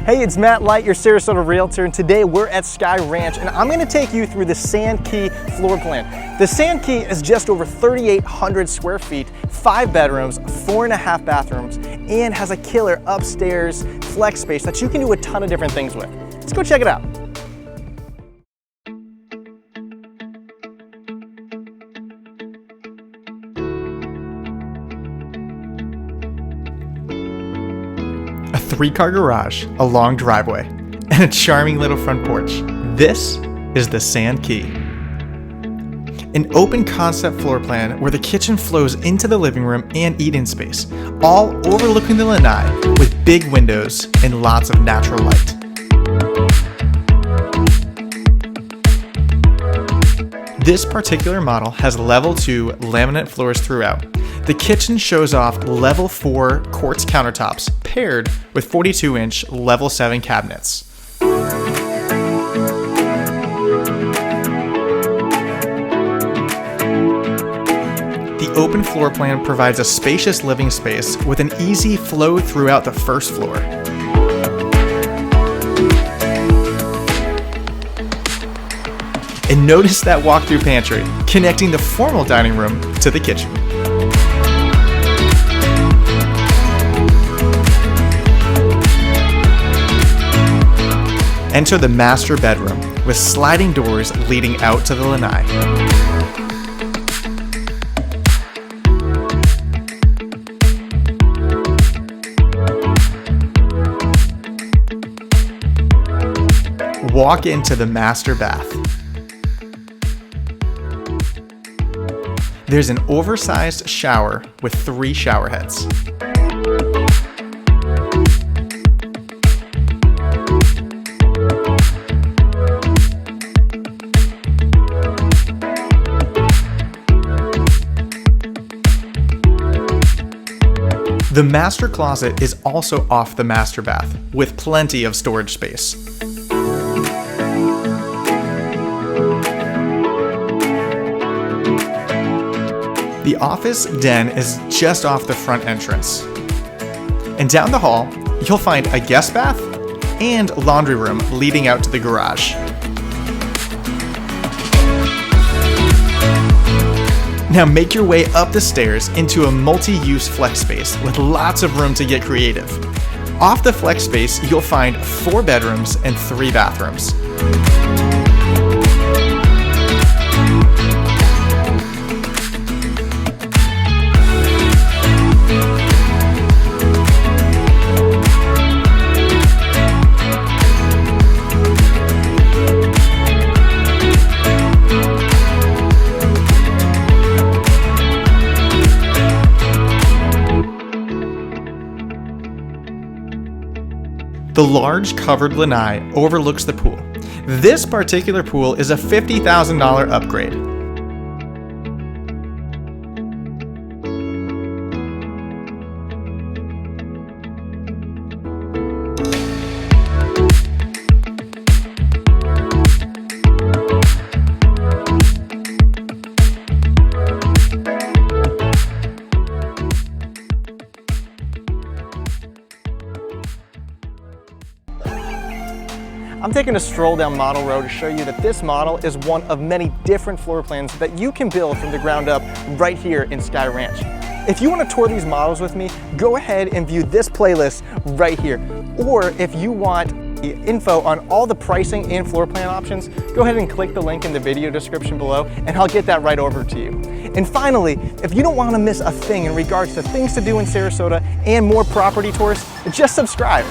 Hey, it's Matt Leicht, your Sarasota Realtor, and today we're at Skye Ranch, and I'm going to take you through the Sand Key floor plan. The Sand Key is just over 3,800 square feet, 5 bedrooms, 4.5 bathrooms, and has a killer upstairs flex space that you can do a ton of different things with. Let's go check it out. A 3-car garage, a long driveway, and a charming little front porch. This is the Sand Key. An open concept floor plan where the kitchen flows into the living room and eat-in space, all overlooking the lanai with big windows and lots of natural light. This particular model has level 2 laminate floors throughout. The kitchen shows off level 4 quartz countertops paired with 42-inch level 7 cabinets. The open floor plan provides a spacious living space with an easy flow throughout the first floor. And notice that walk-through pantry, connecting the formal dining room to the kitchen. Enter the master bedroom with sliding doors leading out to the lanai. Walk into the master bath. There's an oversized shower with 3 shower heads. The master closet is also off the master bath with plenty of storage space. The office den is just off the front entrance. And down the hall, you'll find a guest bath and laundry room leading out to the garage. Now make your way up the stairs into a multi-use flex space with lots of room to get creative. Off the flex space, you'll find 4 bedrooms and 3 bathrooms. The large covered lanai overlooks the pool. This particular pool is a $50,000 upgrade. I'm taking a stroll down Model Row to show you that this model is one of many different floor plans that you can build from the ground up right here in Skye Ranch. If you want to tour these models with me, go ahead and view this playlist right here. Or if you want info on all the pricing and floor plan options, go ahead and click the link in the video description below and I'll get that right over to you. And finally, if you don't want to miss a thing in regards to things to do in Sarasota and more property tours, just subscribe.